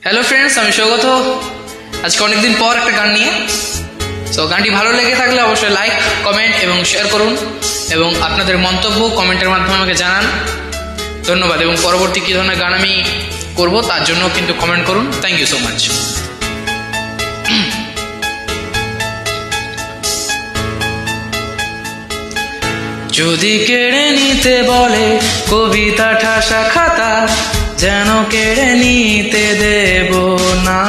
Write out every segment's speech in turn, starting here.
Hello friends, আমি সৌগত। আজকে অনেকদিন পর একটা গান নিয়ে। সো গানটি ভালো লেগে থাকলে অবশ্যই লাইক, কমেন্ট এবং শেয়ার করুন এবং আপনাদের মন্তব্য কমেন্টের মাধ্যমে আমাকে জানান। ধন্যবাদ। এবং পরবর্তী কী ধরনের গান আমি করব তার জন্য কিন্তু কমেন্ট করুন। Thank you so much. যদি কেড়ে নিতে বলে কবিতা ঠাসা খাতা, যেন কেড়ে নিতে দেব না।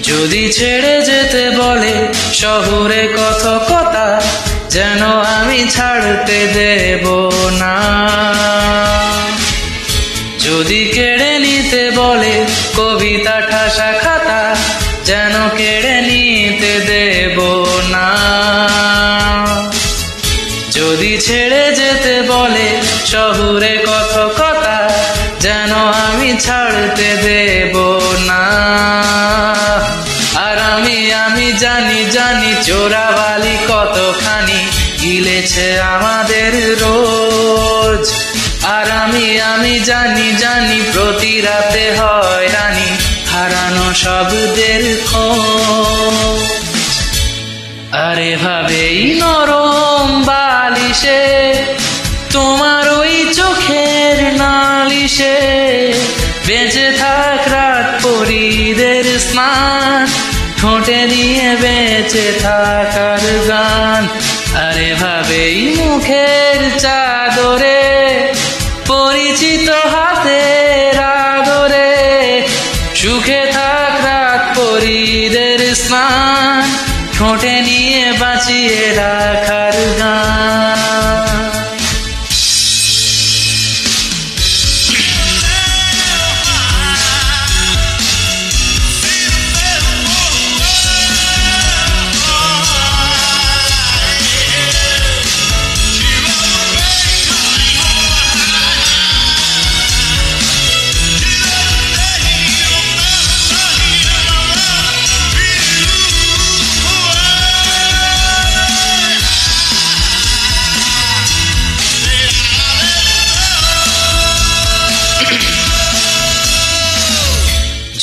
যদি ছেড়ে যেতে বলে শহুরে কথকতা, যেন আমি ছাড়তে দেব না। যদি কেড়ে নিতে বলে কবিতা ঠাসা খাতা, যেন কেড়ে নিতে দেব না। যদি ছেড়ে যেতে বলে শহুরে কথকতা, যেন আমি ছাড়তে দেব না। আর আমি জানি চোরাবালি কতখানি গিলেছে আমাদের রোজ। আর আমি জানি প্রতি রাতে হয়রানি হারানো শব্দের খোঁজ। আর এভাবেই নরম বালিশে তোমার ওই চোখের নালিশে বেঁচে থাক রাত পরীদের স্নান, ঠোঁটে নিয়ে বেঁচে থাকার গান। আর এভাবেই মুখের চাদরে পরিচিত হাতের আদরে সুখে থাক রাত পরীদের স্নান, ঠোঁটে নিয়ে বাঁচিয়ে রাখার গান।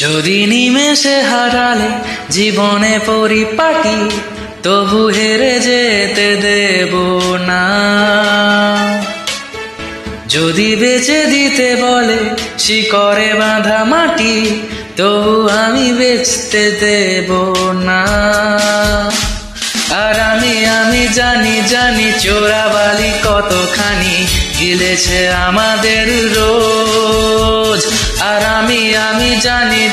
যদি নিমেষে হারালে জীবনে পরিপাটি, তবু হেরে যেতে দেব না। যদি বেচে দিতে বলে শিকড়ে বাঁধা মাটি, তবু আমি বেচতে দেব না। আর আমি জানি চোরাবালি কতখানি গিলেছে আমাদের রোজ। আর আমি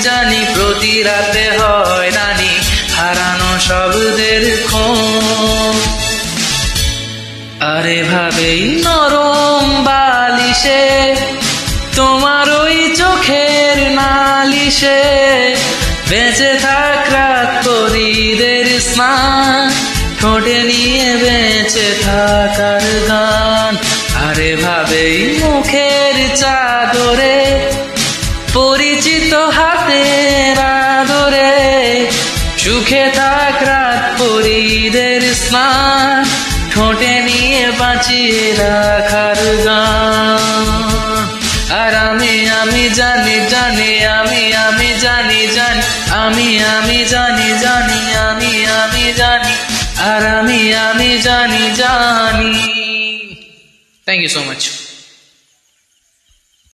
জানি প্রতি রাতে হয়রানি হারানো শব্দের খোঁজ। আর এভাবেই নরম বালিশে তোমার ওই চোখের নালিশে বেঁচে থাক রাত পরীদের স্নান, ঠোঁটে নিয়ে বেঁচে থাকার গান। আর এভাবেই মুখের চাদরে পরিচিত হাতের আদরে সুখে থাক রাত পরীদের স্নান, ঠোঁটে নিয়ে বাঁচিয়ে রাখার গান। আর আমি জানি আর আমি জানি। Thank you so much.